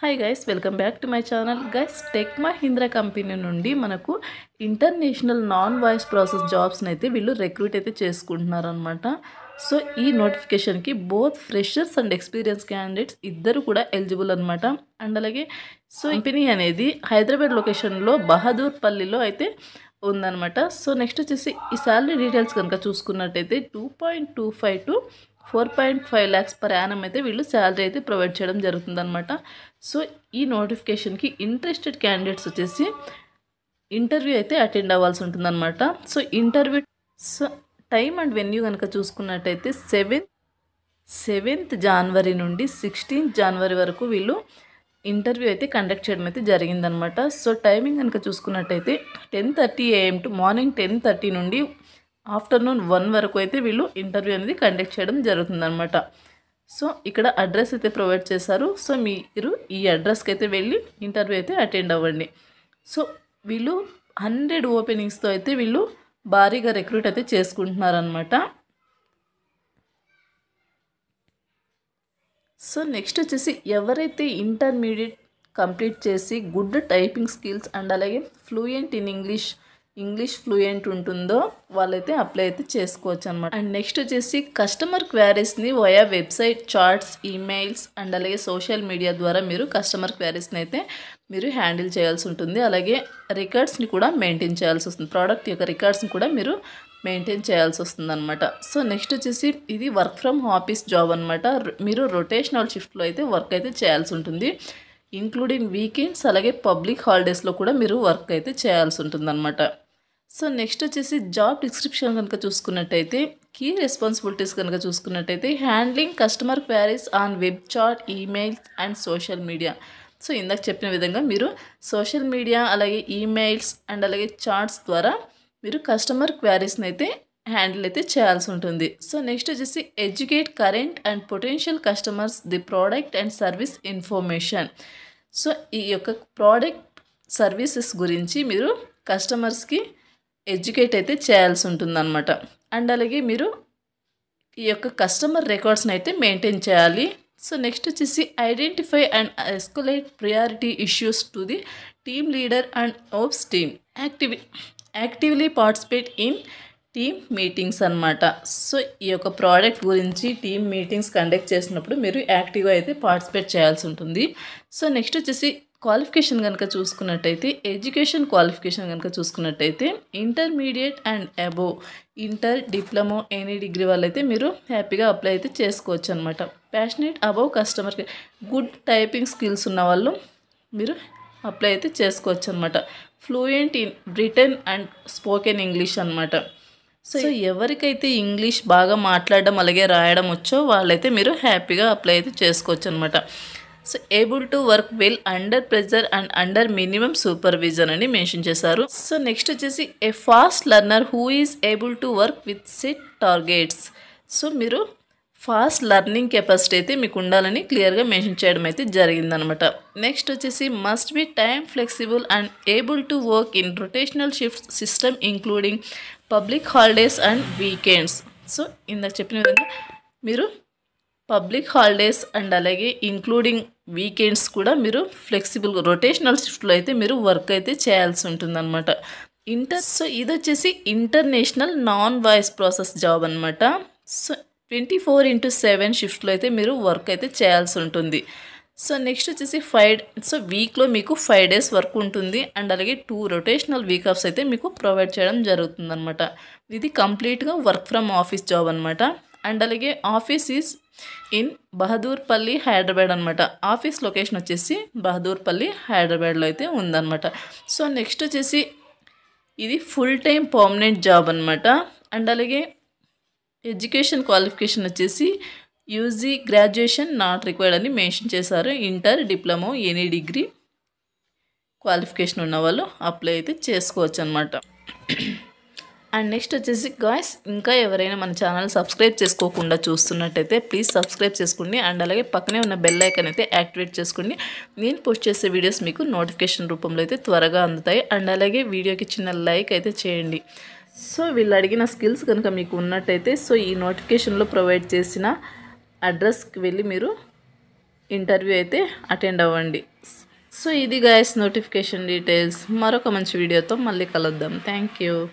Hi guys, welcome back to my channel. Guys, tech Mahindra company నుండి మనకు international non voice process జాబ్స్ని అయితే వీళ్ళు recruit అయితే చేసుకుంటున్నారు అనమాట. సో ఈ నోటిఫికేషన్కి both freshers and experience candidates ఇద్దరు కూడా ఎలిజిబుల్ అనమాట. అండ్ అలాగే సో కంపెనీ అనేది హైదరాబాద్ లొకేషన్లో బహదూర్పల్లిలో అయితే ఉందన్నమాట. సో నెక్స్ట్ వచ్చేసి ఈ శాలరీ డీటెయిల్స్ కనుక చూసుకున్నట్టయితే 2.25 to 4.5 lakhs per annum అయితే వీళ్ళు శాలరీ అయితే ప్రొవైడ్ చేయడం జరుగుతుందన్నమాట. సో ఈ నోటిఫికేషన్కి ఇంట్రెస్టెడ్ క్యాండిడేట్స్ వచ్చేసి ఇంటర్వ్యూ అయితే అటెండ్ అవ్వాల్సి ఉంటుందన్నమాట. So interview time and venue కనుక చూసుకున్నట్టయితే 7th January నుండి 16th January వరకు వీళ్ళు ఇంటర్వ్యూ అయితే కండక్ట్ చేయడం అయితే జరిగిందనమాట. సో టైమింగ్ కనుక చూసుకున్నట్టయితే 10:30 AM టు మార్నింగ్ 10:30 నుండి ఆఫ్టర్నూన్ 1 వరకు అయితే వీళ్ళు ఇంటర్వ్యూ అనేది కండక్ట్ చేయడం జరుగుతుందన్నమాట. సో ఇక్కడ అడ్రస్ అయితే ప్రొవైడ్ చేశారు. సో మీరు ఈ అడ్రస్కి అయితే వెళ్ళి ఇంటర్వ్యూ అయితే అటెండ్ అవ్వండి. సో వీళ్ళు 100 ఓపెనింగ్స్తో అయితే వీళ్ళు భారీగా రిక్రూట్ అయితే చేసుకుంటున్నారనమాట. సో నెక్స్ట్ వచ్చేసి ఎవరైతే ఇంటర్మీడియట్ కంప్లీట్ చేసి గుడ్ టైపింగ్ స్కిల్స్ అండ్ అలాగే ఫ్లూయెంట్ ఇన్ ఇంగ్లీష్ ఫ్లూయెంట్ ఉంటుందో వాళ్ళైతే అప్లై అయితే చేసుకోవచ్చు అనమాట. అండ్ నెక్స్ట్ వచ్చేసి కస్టమర్ క్వారీస్ని via website, chats, emails and అలాగే సోషల్ మీడియా ద్వారా మీరు కస్టమర్ క్వారీస్ని అయితే మీరు హ్యాండిల్ చేయాల్సి ఉంటుంది. అలాగే రికార్డ్స్ని కూడా మెయింటైన్ చేయాల్సి వస్తుంది. ప్రోడక్ట్ యొక్క రికార్డ్స్ని కూడా మీరు మెయింటైన్ చేయాల్సి వస్తుంది అనమాట. సో నెక్స్ట్ వచ్చేసి ఇది వర్క్ ఫ్రమ్ ఆఫీస్ జాబ్ అనమాట. మీరు రొటేషనల్ షిఫ్ట్లో అయితే వర్క్ అయితే చేయాల్సి ఉంటుంది. ఇంక్లూడింగ్ వీకెండ్స్ అలాగే పబ్లిక్ హాలిడేస్లో కూడా మీరు వర్క్ అయితే చేయాల్సి ఉంటుంది అనమాట. సో నెక్స్ట్ వచ్చేసి జాబ్ డిస్క్రిప్షన్ కనుక చూసుకున్నట్టయితే కీ రెస్పాన్సిబిలిటీస్ కనుక చూసుకున్నట్టయితే handling customer queries on web chat, emails and social media. So ఇందాక చెప్పిన విధంగా మీరు సోషల్ మీడియా అలాగే ఈమెయిల్స్ అండ్ అలాగే చాట్స్ ద్వారా మీరు కస్టమర్ క్వారీస్ని అయితే హ్యాండిల్ అయితే చేయాల్సి ఉంటుంది. సో నెక్స్ట్ వచ్చేసి educate current and potential customers the product and service information. So ఈ యొక్క ప్రోడక్ట్ సర్వీసెస్ గురించి మీరు కస్టమర్స్కి ఎడ్యుకేట్ అయితే చేయాల్సి ఉంటుందన్నమాట. అండ్ అలాగే మీరు ఈ యొక్క కస్టమర్ రికార్డ్స్ని అయితే మెయింటైన్ చేయాలి. సో నెక్స్ట్ వచ్చేసి identify and escalate priority issues to the team leader and ops team. Actively participate in team meetings అనమాట. సో ఈ యొక్క ప్రోడక్ట్ గురించి టీమ్ మీటింగ్స్ కండక్ట్ చేసినప్పుడు మీరు యాక్టివ్గా అయితే పార్టిసిపేట్ చేయాల్సి ఉంటుంది. సో నెక్స్ట్ వచ్చేసి క్వాలిఫికేషన్ కనుక చూసుకున్నట్టయితే ఎడ్యుకేషన్ క్వాలిఫికేషన్ కనుక చూసుకున్నట్టయితే intermediate and above, inter, diploma, any degree వాళ్ళైతే మీరు హ్యాపీగా అప్లై అయితే చేసుకోవచ్చు అనమాట. Passionate above customer good typing skills ఉన్న వాళ్ళు మీరు అప్లై అయితే చేసుకోవచ్చు అనమాట. Fluent in written and spoken English అనమాట. సో ఎవరికైతే ఇంగ్లీష్ బాగా మాట్లాడడం అలాగే రాయడం వచ్చో వాళ్ళైతే మీరు హ్యాపీగా అప్లై అయితే చేసుకోవచ్చు అనమాట. So able to work well under pressure and under minimum supervision అని మెన్షన్ చేశారు. సో నెక్స్ట్ వచ్చేసి a fast learner who is able to work with set targets. So మీరు ఫాస్ట్ లెర్నింగ్ కెపాసిటీ అయితే మీకు ఉండాలని క్లియర్గా మెన్షన్ చేయడం అయితే జరిగిందనమాట. నెక్స్ట్ వచ్చేసి must be time flexible and able to work in rotational shift system including public holidays and weekends. So ఇందాక చెప్పిన విధంగా మీరు పబ్లిక్ హాలిడేస్ అండ్ అలాగే ఇంక్లూడింగ్ వీకెండ్స్ కూడా మీరు ఫ్లెక్సిబుల్గా రొటేషనల్ షిఫ్ట్లో అయితే మీరు వర్క్ అయితే చేయాల్సి ఉంటుందన్నమాట. సో ఇది వచ్చేసి international non voice process job అనమాట. సో 24/7 షిఫ్ట్లో అయితే మీరు వర్క్ అయితే చేయాల్సి ఉంటుంది. సో నెక్స్ట్ వచ్చేసి వీక్లో మీకు 5 days వర్క్ ఉంటుంది అండ్ అలాగే 2 రొటేషనల్ వీక్ ఆఫ్స్ అయితే మీకు ప్రొవైడ్ చేయడం జరుగుతుంది అనమాట. ఇది కంప్లీట్గా వర్క్ ఫ్రమ్ ఆఫీస్ జాబ్ అనమాట. అండ్ అలాగే office is in Bahadurpally, Hyderabad అనమాట. ఆఫీస్ లొకేషన్ వచ్చేసి బహదూర్పల్లి, హైదరాబాద్లో అయితే ఉందన్నమాట. సో నెక్స్ట్ వచ్చేసి ఇది ఫుల్ టైం పర్మనెంట్ జాబ్ అనమాట. అండ్ అలాగే ఎడ్యుకేషన్ క్వాలిఫికేషన్ వచ్చేసి యూజీ గ్రాడ్యుయేషన్ నాట్ రిక్వైర్డ్ అని మెన్షన్ చేశారు. Inter, diploma, any degree qualification ఉన్న వాళ్ళు అప్లై అయితే చేసుకోవచ్చు అనమాట. అండ్ నెక్స్ట్ వచ్చేసి గాయ్స్, ఇంకా ఎవరైనా మన ఛానల్ సబ్స్క్రైబ్ చేసుకోకుండా చూస్తున్నట్టయితే ప్లీజ్ సబ్స్క్రైబ్ చేసుకోండి. అండ్ అలాగే పక్కనే ఉన్న బెల్ ఐకాన్ అయితే యాక్టివేట్ చేసుకోండి. నేను పోస్ట్ చేసే వీడియోస్ మీకు నోటిఫికేషన్ రూపంలో అయితే త్వరగా అందుతాయి. అండ్ అలాగే వీడియోకి చిన్న లైక్ అయితే చేయండి. సో వీళ్ళు అడిగిన స్కిల్స్ కనుక మీకు ఉన్నట్టయితే సో ఈ నోటిఫికేషన్లో ప్రొవైడ్ చేసిన అడ్రస్కి వెళ్ళి మీరు ఇంటర్వ్యూ అయితే అటెండ్ అవ్వండి. సో ఇది గైస్ నోటిఫికేషన్ డీటెయిల్స్. మరొక మంచి వీడియోతో మళ్ళీ కలుద్దాం. Thank you.